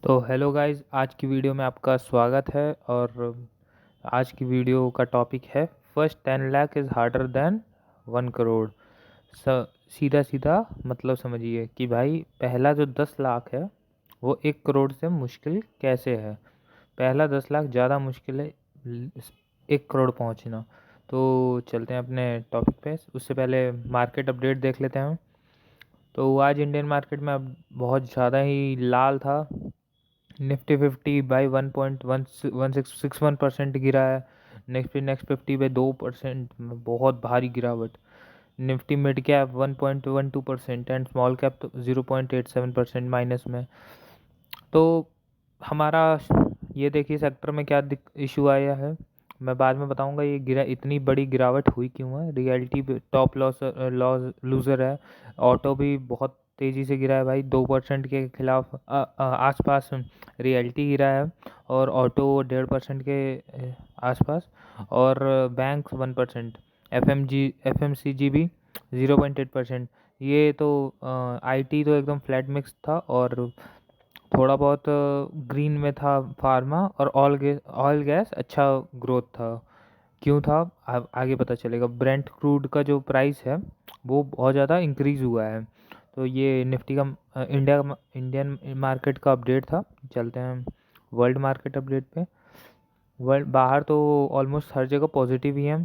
तो hello guys, आज की वीडियो में आपका स्वागत है। और आज की वीडियो का टॉपिक है first 10 lakh is harder than 1 crore. स सीधा सीधा मतलब समझिए कि भाई पहला जो 10 लाख है वो 1 करोड़ से मुश्किल कैसे है। पहला 10 लाख ज़्यादा मुश्किल है 1 करोड़ पहुंचना। तो चलते हैं अपने टॉपिक पे। उससे पहले मार्केट अपडेट देख लेते हैं। तो आज इंडियन मार्केट में अब बहुत ज़्यादा ही लाल था। निफ्टी 50 बाई 1.1661% गिरा है। नेक्स्ट 50 बाई 2% बहुत भारी गिरावट। Nifty mid cap 1.12% and small cap तो 0.87% माइनस में। तो हमारा ये देखिए सेक्टर में क्या इशू आया है, मैं बाद में बताऊंगा। ये गिरा इतनी बड़ी गिरावट हुई क्यों है। रियलिटी टॉप लॉस लूज़र है। ऑटो भी बहुत तेज़ी से गिरा है भाई, 2% के खिलाफ आसपास रियलिटी गिरा है। और ऑटो 1.5% के आसपास। और बैंक 1%। एफ एम सी जी भी 0.8%। ये तो आईटी तो एकदम फ्लैट मिक्स था। और थोड़ा बहुत ग्रीन में था फार्मा। और ऑयल गैस अच्छा ग्रोथ था। क्यों था आगे पता चलेगा। ब्रेंट क्रूड का जो प्राइस है वो बहुत ज़्यादा इंक्रीज़ हुआ है। तो ये निफ्टी का इंडियन मार्केट का अपडेट था। चलते हैं वर्ल्ड मार्केट अपडेट पे। वर्ल्ड बाहर तो ऑलमोस्ट हर जगह पॉजिटिव ही है।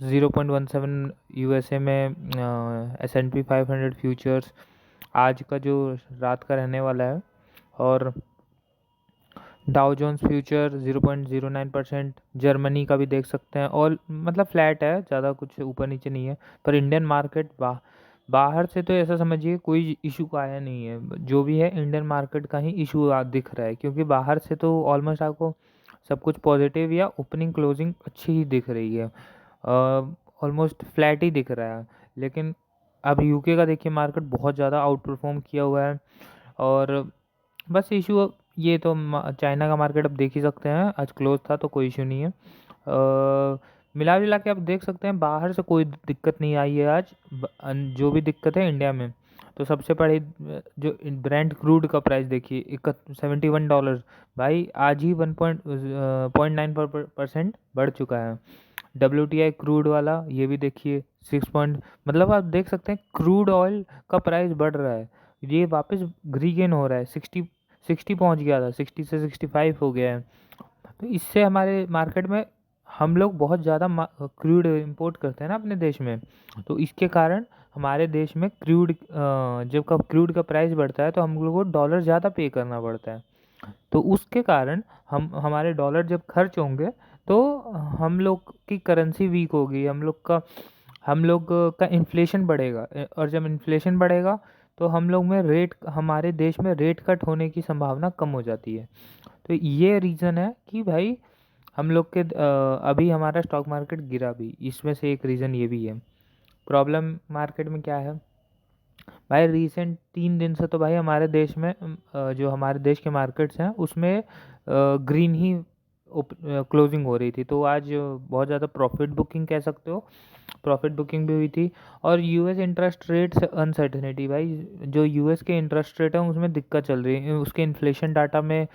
0.17 यूएसए में S&P 500 फ्यूचर्स आज का जो रात का रहने वाला है। और डाउ जोन्स फ्यूचर 0.09%। जर्मनी का भी देख सकते हैं, और मतलब फ्लैट है, ज़्यादा कुछ ऊपर नीचे नहीं है। पर इंडियन मार्केट बाहर से तो ऐसा समझिए कोई इशू का आया नहीं है। जो भी है इंडियन मार्केट का ही इशू दिख रहा है, क्योंकि बाहर से तो ऑलमोस्ट आपको सब कुछ पॉजिटिव या ओपनिंग क्लोजिंग अच्छी ही दिख रही है। ऑलमोस्ट फ्लैट ही दिख रहा है। लेकिन अब यूके का देखिए मार्केट बहुत ज़्यादा आउट परफॉर्म किया हुआ है। और बस इशू ये तो चाइना का मार्केट अब देख ही सकते हैं, आज क्लोज था तो कोई इशू नहीं है। मिला जुला के आप देख सकते हैं बाहर से कोई दिक्कत नहीं आई है आज। जो भी दिक्कत है इंडिया में। तो सबसे बड़ी जो ब्रेंट क्रूड का प्राइस देखिए, 71 डॉलर। भाई आज ही 1.9% बढ़ चुका है। WTI क्रूड वाला ये भी देखिए 6 पॉइंट, मतलब आप देख सकते हैं क्रूड ऑयल का प्राइस बढ़ रहा है। ये वापस रीगेन हो रहा है। 60 पहुंच गया था, 60 से 65 हो गया है। तो इससे हमारे मार्केट में हम लोग बहुत ज़्यादा क्रूड इंपोर्ट करते हैं ना अपने देश में। तो इसके कारण हमारे देश में जब का क्रूड का प्राइस बढ़ता है तो हम लोग को डॉलर ज़्यादा पे करना पड़ता है। तो उसके कारण हमारे डॉलर जब खर्च होंगे तो हम लोग की करेंसी वीक होगी। हम लोग का इन्फ्लेशन बढ़ेगा। और जब इन्फ्लेशन बढ़ेगा तो हमारे देश में रेट कट होने की संभावना कम हो जाती है। तो ये रीज़न है कि भाई हम लोग के अभी हमारा स्टॉक मार्केट गिरा भी, इसमें से एक रीज़न ये भी है। प्रॉब्लम मार्केट में क्या है भाई, रिसेंट 3 दिन से तो भाई हमारे देश में जो हमारे देश के मार्केट्स हैं उसमें ग्रीन ही क्लोजिंग हो रही थी। तो आज बहुत ज़्यादा प्रॉफिट बुकिंग कह सकते हो, प्रॉफिट बुकिंग भी हुई थी। और यूएस इंटरेस्ट रेट से अनसर्टेनिटी, भाई जो यूएस के इंटरेस्ट रेट हैं उसमें दिक्कत चल रही है। उसके इन्फ्लेशन डाटा में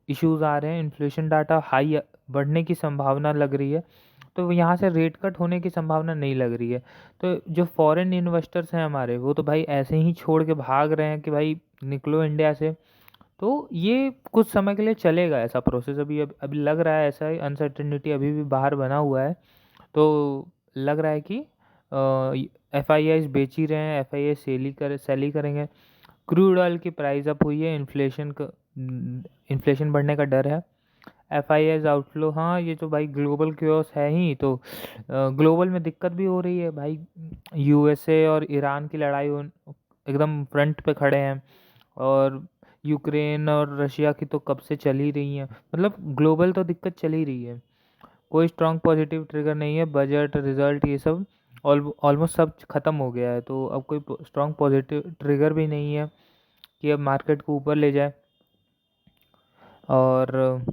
इश्यूज आ रहे हैं। इन्फ्लेशन डाटा हाई बढ़ने की संभावना लग रही है। तो यहाँ से रेट कट होने की संभावना नहीं लग रही है। तो जो फॉरेन इन्वेस्टर्स हैं हमारे, वो तो भाई ऐसे ही छोड़ के भाग रहे हैं कि भाई निकलो इंडिया से। तो ये कुछ समय के लिए चलेगा ऐसा प्रोसेस। अभी लग रहा है ऐसा ही, अनसर्टेनिटी अभी भी बाहर बना हुआ है। तो लग रहा है कि FIIs बेच ही रहे हैं, FII सेल ही करेंगे। क्रूड ऑयल की प्राइस अप हुई है, इन्फ्लेशन बढ़ने का डर है। FIIs आउटफ्लो, हाँ ये तो भाई ग्लोबल क्योस है ही। तो ग्लोबल में दिक्कत भी हो रही है भाई। USA और ईरान की लड़ाई एकदम फ्रंट पे खड़े हैं। और यूक्रेन और रशिया की तो कब से चल ही रही है। मतलब ग्लोबल तो दिक्कत चल ही रही है। कोई स्ट्रॉन्ग पॉजिटिव ट्रिगर नहीं है। बजट रिजल्ट ये सब ऑलमोस्ट सब ख़त्म हो गया है। तो अब कोई स्ट्रॉन्ग पॉजिटिव ट्रिगर भी नहीं है कि अब मार्केट को ऊपर ले जाए। और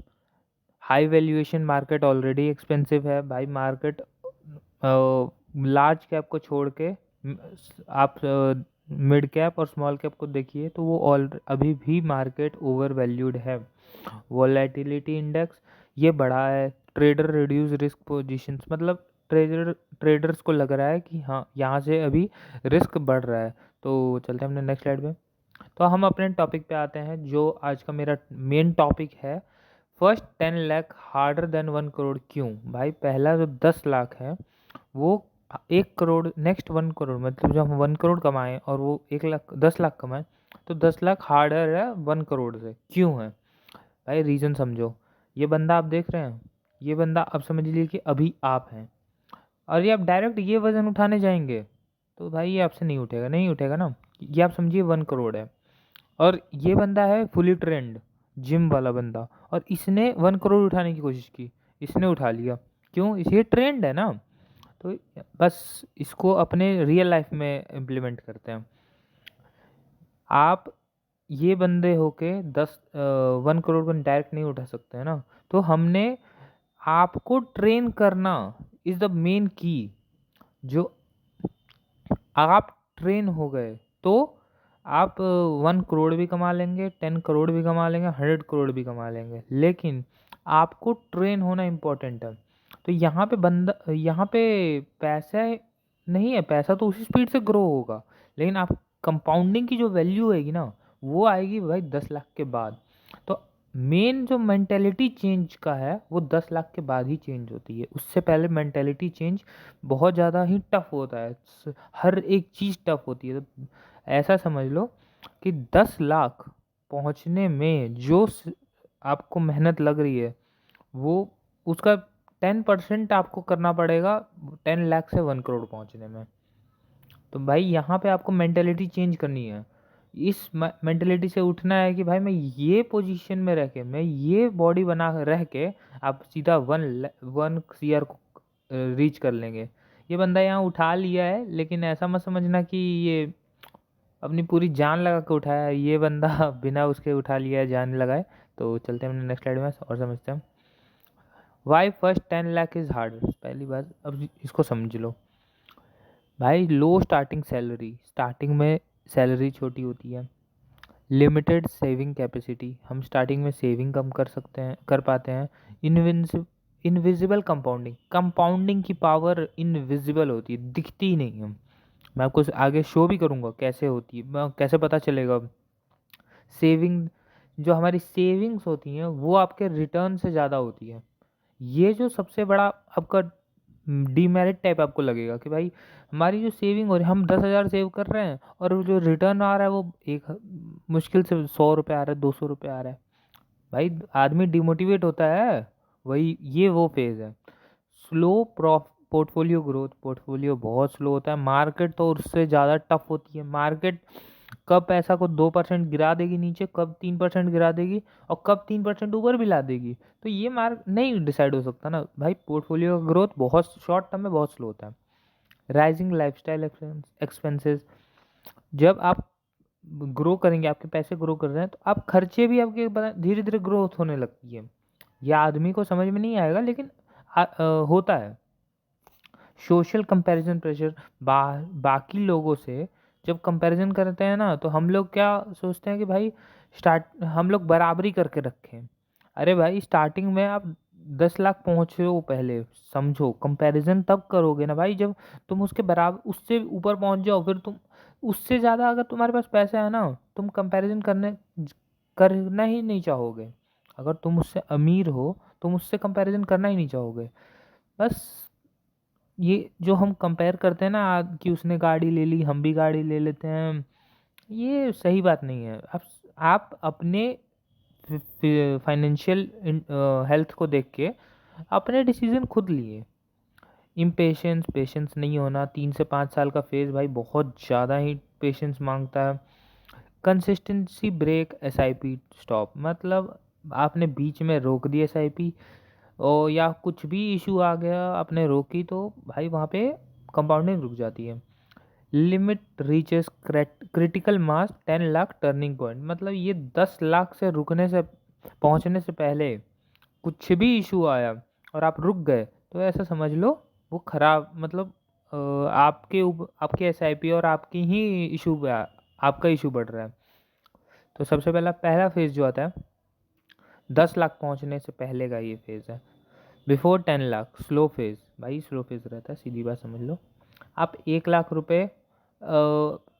high valuation market already expensive है भाई। मार्केट लार्ज कैप को छोड़ के आप मिड कैप और स्मॉल कैप को देखिए तो वो अभी भी मार्केट ओवर वैल्यूड है। वोलेटिलिटी इंडेक्स ये बढ़ा है। ट्रेडर रिड्यूस रिस्क पोजीशंस, मतलब ट्रेडर्स को लग रहा है कि हाँ यहाँ से अभी रिस्क बढ़ रहा है। तो चलते हैं अपने नेक्स्ट स्लाइड पे। तो हम अपने टॉपिक पे आते हैं जो आज का मेरा मेन टॉपिक है। First 10 lakh harder than 1 crore. क्यों भाई? पहला जो 10 लाख है वो 1 करोड़, नेक्स्ट 1 करोड़, मतलब जब हम 1 करोड़ कमाएं और वो 1 लाख 10 लाख कमाएं तो 10 लाख हार्डर है 1 करोड़ से। क्यों है भाई? रीज़न समझो। ये बंदा आप देख रहे हैं, ये बंदा अब समझ लीजिए कि अभी आप हैं और ये आप डायरेक्ट ये वज़न उठाने जाएंगे तो भाई ये आपसे नहीं उठेगा, नहीं उठेगा ना। ये आप समझिए 1 करोड़ है और ये बंदा है फुली ट्रेंड जिम वाला बंदा और इसने 1 करोड़ उठाने की कोशिश की, इसने उठा लिया। क्यों? ये ट्रेंड है ना। तो बस इसको अपने रियल लाइफ में इम्प्लीमेंट करते हैं। आप ये बंदे होके 1 करोड़ को डायरेक्ट नहीं उठा सकते हैं ना। तो हमने आपको ट्रेन करना इज़ द मेन की। जो आप ट्रेन हो गए तो आप 1 करोड़ भी कमा लेंगे, 10 करोड़ भी कमा लेंगे, 100 करोड़ भी कमा लेंगे, लेकिन आपको ट्रेन होना इम्पोर्टेंट है। तो यहाँ पे पैसा नहीं है, पैसा तो उसी स्पीड से ग्रो होगा, लेकिन आप कंपाउंडिंग की जो वैल्यू आएगी ना वो आएगी भाई 10 लाख के बाद। तो मेन जो मेंटेलिटी चेंज का है वो 10 लाख के बाद ही चेंज होती है। उससे पहले मेंटेलिटी चेंज बहुत ज़्यादा ही टफ होता है। हर एक चीज़ टफ होती है। तो ऐसा समझ लो कि 10 लाख पहुंचने में जो आपको मेहनत लग रही है वो उसका 10% आपको करना पड़ेगा 10 लाख से 1 करोड़ पहुंचने में। तो भाई यहाँ पे आपको मेंटेलिटी चेंज करनी है। इस मेंटेलिटी से उठना है कि भाई मैं ये पोजीशन में रह के, मैं ये बॉडी बना रह के आप सीधा 1 CR को रीच कर लेंगे। ये बंदा यहाँ उठा लिया है, लेकिन ऐसा मत समझना कि ये अपनी पूरी जान लगा के उठाया है। ये बंदा बिना उसके उठा लिया है जान लगाए। तो चलते हैं अपने नेक्स्ट स्लाइड में और समझते हैं why first 10 lakh is hard. पहली बात अब इसको समझ लो भाई। लो स्टार्टिंग सैलरी, स्टार्टिंग में सैलरी छोटी होती है। लिमिटेड सेविंग कैपेसिटी, हम स्टार्टिंग में सेविंग कम कर सकते हैं, कर पाते हैं। इनविजिबल कंपाउंडिंग, कंपाउंडिंग की पावर इनविजिबल होती है, दिखती ही नहीं है। मैं आपको आगे शो भी करूँगा कैसे होती है, कैसे पता चलेगा। सेविंग, जो हमारी सेविंग्स होती हैं वो आपके रिटर्न से ज़्यादा होती है। ये जो सबसे बड़ा आपका डीमेरिट टाइप आपको लगेगा कि भाई हमारी जो सेविंग हो रही है, हम 10,000 सेव कर रहे हैं और जो रिटर्न आ रहा है वो एक मुश्किल से 100 रुपये आ रहा है, 200 रुपये आ रहा है। भाई आदमी डिमोटिवेट होता है। वही ये वो फेज़ है। स्लो पोर्टफोलियो ग्रोथ, पोर्टफोलियो बहुत स्लो होता है। मार्केट तो उससे ज़्यादा टफ होती है। मार्केट कब पैसा को 2% गिरा देगी नीचे, कब 3% गिरा देगी और कब 3% ऊपर भी ला देगी, तो ये मार्क नहीं डिसाइड हो सकता ना भाई। पोर्टफोलियो का ग्रोथ बहुत शॉर्ट टर्म में बहुत स्लो होता है। राइजिंग लाइफस्टाइल एक्सपेंसेस, जब आप ग्रो करेंगे, आपके पैसे ग्रो कर रहे हैं तो आप खर्चे भी आपके धीरे धीरे ग्रोथ होने लगती है। यह आदमी को समझ में नहीं आएगा लेकिन होता है। सोशल कंपैरिजन प्रेशर, बाकी लोगों से जब कंपैरिजन करते हैं ना तो हम लोग क्या सोचते हैं कि भाई हम लोग बराबरी करके रखें। अरे भाई स्टार्टिंग में आप 10 लाख पहुँचे हो, पहले समझो कंपैरिजन तब करोगे ना भाई जब तुम उसके बराबर उससे ऊपर पहुँच जाओ। फिर तुम उससे ज़्यादा अगर तुम्हारे पास पैसा है ना, तुम कंपैरिजन करना ही नहीं चाहोगे। अगर तुम उससे अमीर हो तुम उससे कंपैरिजन करना ही नहीं चाहोगे। बस ये जो हम कंपेयर करते हैं ना कि उसने गाड़ी ले ली हम भी गाड़ी ले लेते हैं, ये सही बात नहीं है। आप अपने फाइनेंशियल हेल्थ को देख के अपने डिसीजन खुद लिए। इम्पेशेंस, पेशेंस नहीं होना, 3 से 5 साल का फेज़ भाई बहुत ज़्यादा ही पेशेंस मांगता है। कंसिस्टेंसी ब्रेक एसआईपी स्टॉप, मतलब आपने बीच में रोक दी एसआईपी और या कुछ भी इशू आ गया आपने रोकी तो भाई वहाँ पे कंपाउंडिंग रुक जाती है। Limit reaches critical mass 10 lakh turning point, मतलब ये 10 लाख से रुकने से पहुँचने से पहले कुछ भी इशू आया और आप रुक गए तो ऐसा समझ लो वो खराब, मतलब आपके SIP और आपकी ही इशू आपका इशू बढ़ रहा है। तो सबसे पहला फेज़ जो आता है 10 लाख पहुंचने से पहले का ये फेज़ है। बिफोर 10 लाख स्लो फेज़, भाई स्लो फेज़ रहता है, सीधी बात समझ लो। आप 1 लाख रुपये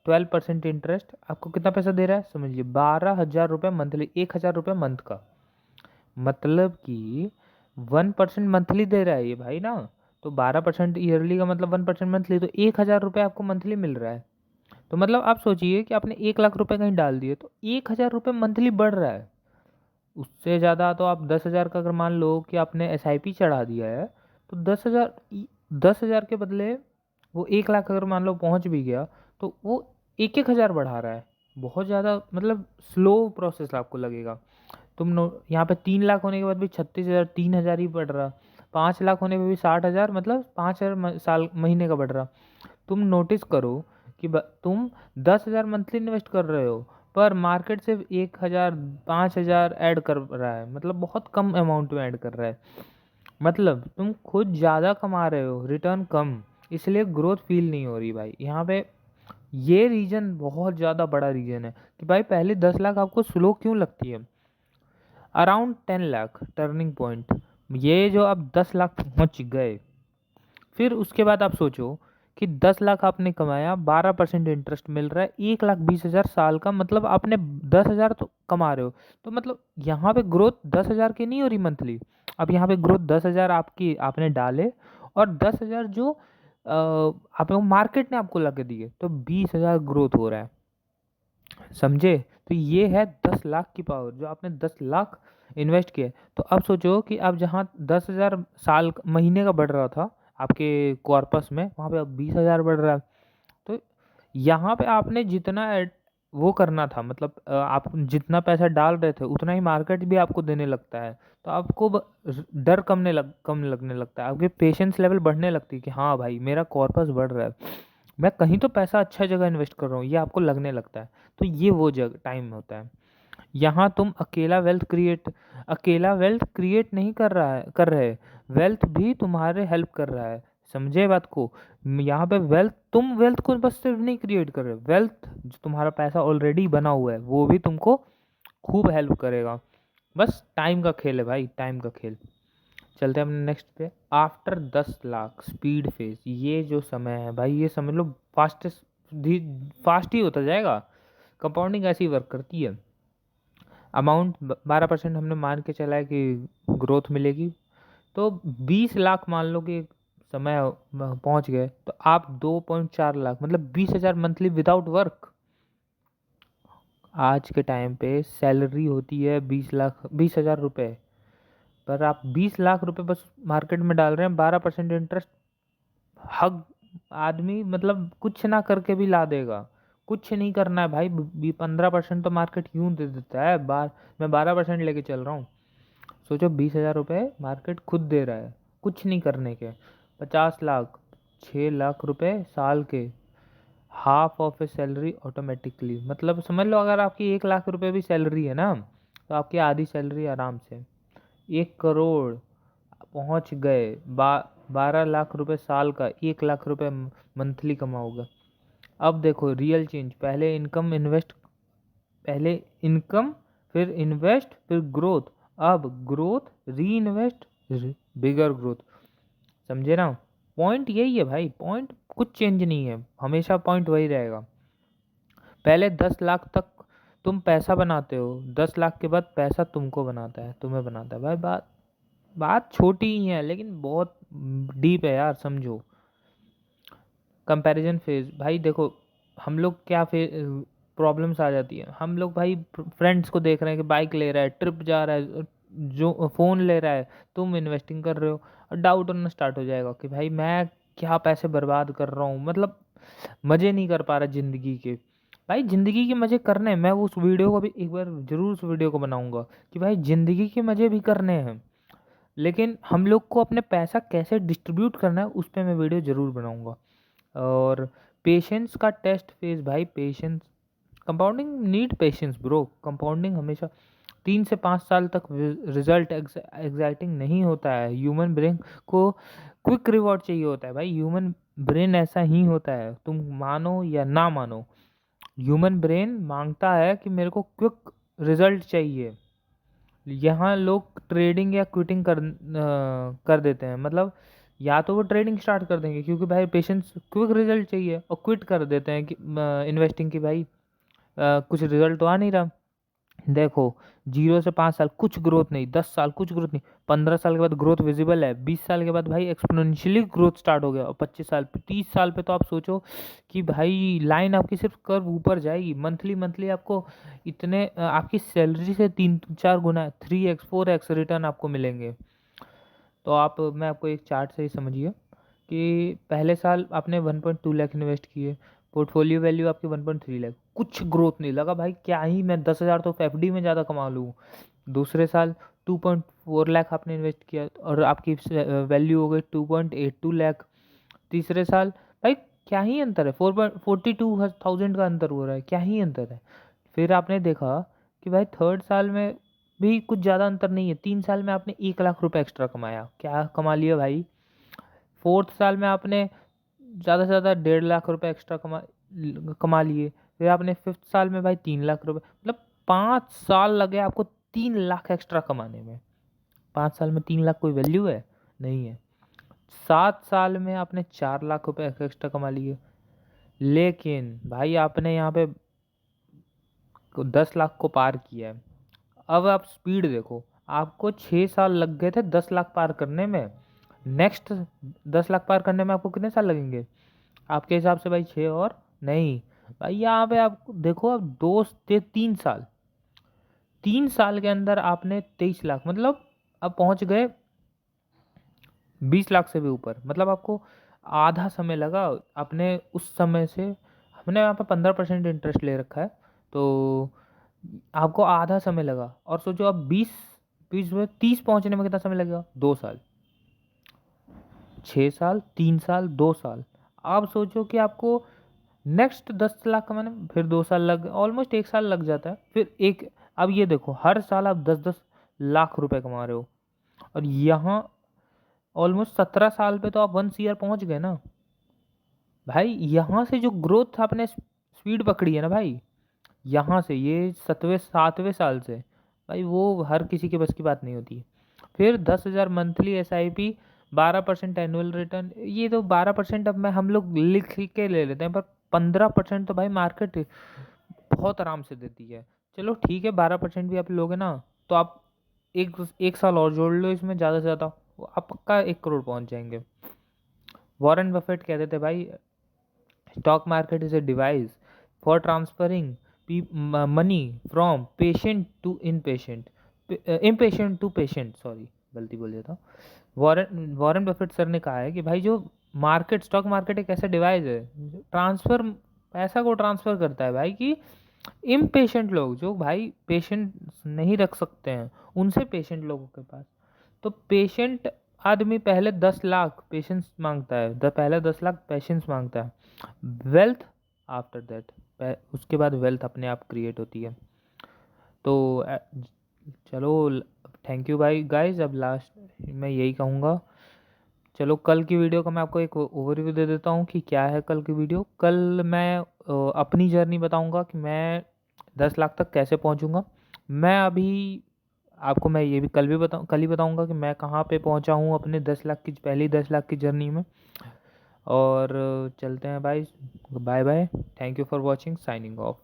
12% इंटरेस्ट आपको कितना पैसा दे रहा है समझिए, 12,000 रुपये मंथली, 1,000 रुपये मंथ का, मतलब कि 1% मंथली दे रहा है ये भाई ना। तो 12% ईयरली का मतलब 1% मंथली, तो 1,000 रुपये आपको मंथली मिल रहा है। तो मतलब आप सोचिए कि आपने 1 लाख रुपए कहीं डाल दिए तो 1,000 रुपये मंथली बढ़ रहा है। उससे ज़्यादा तो आप 10,000 का अगर मान लो कि आपने SIP चढ़ा दिया है, तो 10,000 के बदले वो 1 लाख अगर मान लो पहुंच भी गया तो वो 1,000 बढ़ा रहा है। बहुत ज़्यादा मतलब स्लो प्रोसेस आपको लगेगा। यहाँ पे 3 लाख होने के बाद भी 36,000, 3,000 ही बढ़ रहा। 5 लाख होने पे भी 60,000, मतलब 5,000 साल महीने का बढ़ रहा। तुम नोटिस करो कि तुम 10,000 मंथली इन्वेस्ट कर रहे हो, पर मार्केट सिर्फ 1,000 5,000 ऐड कर रहा है, मतलब बहुत कम अमाउंट में ऐड कर रहा है। मतलब तुम खुद ज़्यादा कमा रहे हो, रिटर्न कम, इसलिए ग्रोथ फील नहीं हो रही भाई। यहाँ पे ये रीज़न बहुत ज़्यादा बड़ा रीज़न है कि भाई पहले 10 लाख आपको स्लो क्यों लगती है। अराउंड 10 लाख टर्निंग पॉइंट, ये जो अब 10 लाख पहुँच गए, फिर उसके बाद आप सोचो कि 10 लाख आपने कमाया, 12% इंटरेस्ट मिल रहा है, 1,20,000 साल का, मतलब आपने 10,000 तो कमा रहे हो। तो मतलब यहाँ पे ग्रोथ 10,000 की नहीं हो रही मंथली, अब यहाँ पे ग्रोथ 10,000 आपकी आपने डाले, और 10,000 जो आपको मार्केट ने आपको लगा दिए, तो 20,000 ग्रोथ हो रहा है, समझे। तो ये है 10 लाख की पावर, जो आपने 10 लाख इन्वेस्ट किए। तो अब सोचो कि अब जहाँ 10,000 साल महीने का बढ़ रहा था आपके कॉर्पस में, वहाँ पे अब 20,000 बढ़ रहा है। तो यहाँ पे आपने जितना वो करना था, मतलब आप जितना पैसा डाल रहे थे उतना ही मार्केट भी आपको देने लगता है। तो आपको डर कम लगने लगता है, आपके पेशेंस लेवल बढ़ने लगती है कि हाँ भाई मेरा कॉर्पस बढ़ रहा है, मैं कहीं तो पैसा अच्छा जगह इन्वेस्ट कर रहा हूँ, ये आपको लगने लगता है। तो ये वो जगह टाइम होता है। यहाँ तुम अकेला वेल्थ क्रिएट नहीं कर रहे, वेल्थ भी तुम्हारे हेल्प कर रहा है, समझे बात को। यहाँ पे तुम वेल्थ को बस सिर्फ नहीं क्रिएट कर रहे, वेल्थ जो तुम्हारा पैसा ऑलरेडी बना हुआ है वो भी तुमको खूब हेल्प करेगा। बस टाइम का खेल है भाई, टाइम का खेल। चलते हैं अपने नेक्स्ट पे। आफ्टर 10 लाख स्पीड फेज, ये जो समय है भाई, ये समझ लो फास्ट ही होता जाएगा। कंपाउंडिंग ऐसी वर्क करती है। अमाउंट 12% हमने मान के चला है कि ग्रोथ मिलेगी, तो 20 लाख मान लो कि समय पहुंच गए, तो आप 2.4 लाख मतलब 20,000 मंथली विदाउट वर्क। आज के टाइम पे सैलरी होती है 20,000 रुपये, पर आप 20 लाख रुपए बस मार्केट में डाल रहे हैं, 12% इंटरेस्ट। हक आदमी मतलब कुछ ना करके भी ला देगा, कुछ नहीं करना है भाई। 15% तो मार्केट यूं दे देता है, मैं 12% लेके चल रहा हूँ। सोचो 20,000 रुपये मार्केट खुद दे रहा है कुछ नहीं करने के। 50 लाख, 6 लाख रुपए साल के, half of A salary automatically, मतलब समझ लो अगर आपकी 1 लाख रुपए भी सैलरी है ना, तो आपकी आधी सैलरी आराम से 1 करोड़ पहुंच गए। 12 लाख रुपए साल का, 1 लाख रुपए मंथली कमाओगे। अब देखो रियल चेंज, पहले इनकम फिर इन्वेस्ट फिर ग्रोथ, अब ग्रोथ री इन्वेस्ट, बिगर ग्रोथ, समझे ना। पॉइंट यही है भाई, पॉइंट कुछ चेंज नहीं है, हमेशा पॉइंट वही रहेगा। पहले 10 लाख तक तुम पैसा बनाते हो, 10 लाख के बाद पैसा तुमको बनाता है, तुम्हें बनाता है भाई। बात छोटी ही है लेकिन बहुत डीप है यार, समझो। कंपैरिजन फेज, भाई देखो हम लोग क्या प्रॉब्लम्स आ जाती है, हम लोग भाई फ्रेंड्स को देख रहे हैं कि बाइक ले रहा है, ट्रिप जा रहा है, जो फ़ोन ले रहा है, तुम इन्वेस्टिंग कर रहे हो, और डाउट होना स्टार्ट हो जाएगा कि भाई मैं क्या पैसे बर्बाद कर रहा हूँ, मतलब मज़े नहीं कर पा रहा ज़िंदगी के। भाई ज़िंदगी के मज़े करने हैं, मैं उस वीडियो को भी एक बार ज़रूर उस वीडियो को बनाऊँगा कि भाई ज़िंदगी के मज़े भी करने हैं, लेकिन हम लोग को अपने पैसा कैसे डिस्ट्रीब्यूट करना है उस पर मैं वीडियो ज़रूर बनाऊँगा। और पेशेंस का टेस्ट फेज, भाई patience, compounding need patience bro. Compounding हमेशा 3 से 5 साल तक रिजल्ट एग्जाइटिंग नहीं होता है। ह्यूमन ब्रेन को क्विक रिवॉर्ड चाहिए होता है भाई। ह्यूमन ब्रेन ऐसा ही होता है, तुम मानो या ना मानो। ह्यूमन ब्रेन मांगता है कि मेरे को क्विक रिजल्ट चाहिए। यहाँ लोग ट्रेडिंग या क्विटिंग कर देते हैं, मतलब या तो वो ट्रेडिंग स्टार्ट कर देंगे क्योंकि भाई पेशेंस क्विक रिजल्ट चाहिए, और क्विट कर देते हैं कि इन्वेस्टिंग की भाई कुछ रिजल्ट तो आ नहीं रहा। देखो 0 से 5 साल कुछ ग्रोथ नहीं, 10 साल कुछ ग्रोथ नहीं, 15 साल के बाद ग्रोथ विजिबल है, 20 साल के बाद भाई एक्सपोनेंशियली ग्रोथ स्टार्ट हो गया, और 25 साल पे 30 साल पे तो आप सोचो कि भाई लाइन आपकी सिर्फ कर्व ऊपर जाएगी। मंथली मंथली आपको इतने आपकी सैलरी से 3-4 गुना 3x 4x रिटर्न आपको मिलेंगे। तो आप मैं आपको एक चार्ट से ही समझिए कि पहले साल आपने 1.2 लाख इन्वेस्ट किए, पोर्टफोलियो वैल्यू आपकी 1.3 लाख, कुछ ग्रोथ नहीं लगा भाई, क्या ही मैं 10,000 तो एफडी में ज़्यादा कमा लूँ। दूसरे साल 2.4 लाख आपने इन्वेस्ट किया और आपकी वैल्यू हो गई 2.82 लाख। तीसरे साल भाई क्या ही अंतर है, 442,000 का अंतर हो रहा है, क्या ही अंतर है। फिर आपने देखा कि भाई थर्ड साल में भी कुछ ज़्यादा अंतर नहीं है, 3 साल में आपने 1 लाख रुपए एक्स्ट्रा कमाया, क्या कमा लिया भाई। फोर्थ साल में आपने ज़्यादा से ज़्यादा 1.5 लाख रुपए एक्स्ट्रा कमा लिए। फिर आपने फिफ्थ साल में भाई 3 लाख रुपए, मतलब 5 साल लगे आपको 3 लाख एक्स्ट्रा कमाने में। 5 साल में 3 लाख कोई वैल्यू है? नहीं है। 7 साल में आपने 4 लाख रुपए एक्स्ट्रा कमा लिए, लेकिन भाई आपने यहाँ पे 10 लाख को पार किया है। अब आप स्पीड देखो, आपको 6 साल लग गए थे 10 लाख पार करने में, नेक्स्ट 10 लाख पार करने में आपको कितने साल लगेंगे आपके हिसाब से भाई? 6 और नहीं भाई, यहाँ पे आप देखो, अब 2 से 3 साल, 3 साल के अंदर आपने 23 लाख, मतलब अब पहुँच गए 20 लाख से भी ऊपर। मतलब आपको आधा समय लगा अपने उस समय से, हमने यहाँ पे 15% इंटरेस्ट ले रखा है, तो आपको आधा समय लगा। और सोचो अब 20 में 30 पहुंचने में कितना समय लगेगा? 2 साल। 6 साल, 3 साल, 2 साल। आप सोचो कि आपको नेक्स्ट 10 लाख कमाने में फिर 2 साल लग, ऑलमोस्ट 1 साल लग जाता है। फिर एक, अब ये देखो हर साल आप 10-10 लाख रुपए कमा रहे हो, और यहाँ ऑलमोस्ट 17 साल पे तो आप 1 CR पहुंच गए ना भाई। यहाँ से जो ग्रोथ आपने स्पीड पकड़ी है ना भाई, यहाँ से ये 7वें 7वें साल से भाई, वो हर किसी के बस की बात नहीं होती। फिर 10,000 मंथली SIP, 12% एनुअल रिटर्न, ये तो 12% अब मैं हम लोग लिख के ले लेते हैं, पर 15% तो भाई मार्केट बहुत आराम से देती है। चलो ठीक है, 12% भी आप लोगे ना, तो आप एक एक साल और जोड़ लो इसमें, ज़्यादा से ज़्यादा आप पक्का 1 करोड़ पहुंच जाएंगे। वॉरेन बफेट कहते थे भाई, stock market is a device for transferring money from patient to inpatient, impatient to patient, sorry गलती बोल देता हूँ। वॉरेन बफेट सर ने कहा है कि भाई जो मार्केट, स्टॉक मार्केट एक ऐसा डिवाइस है, ट्रांसफर, पैसा को ट्रांसफर करता है भाई, कि इम्पेशेंट लोग जो भाई पेशेंट नहीं रख सकते हैं, उनसे पेशेंट लोगों के पास। तो पेशेंट आदमी पहले 10 लाख पेशेंस मांगता है, पहले 10 लाख पेशेंस मांगता है, वेल्थ आफ्टर दैट, उसके बाद वेल्थ अपने आप क्रिएट होती है। तो चलो, थैंक यू भाई गाइस। अब लास्ट मैं यही कहूँगा, चलो कल की वीडियो का मैं आपको एक ओवरव्यू दे देता हूँ कि क्या है कल की वीडियो। कल मैं अपनी जर्नी बताऊँगा कि मैं 10 लाख तक कैसे पहुँचूँगा। मैं अभी आपको, मैं ये भी कल ही बताऊँगा कि मैं कहाँ पे पहुँचा हूँ अपने 10 लाख की, पहली 10 लाख की जर्नी में। और चलते हैं भाई, bye bye, thank you for watching, signing of.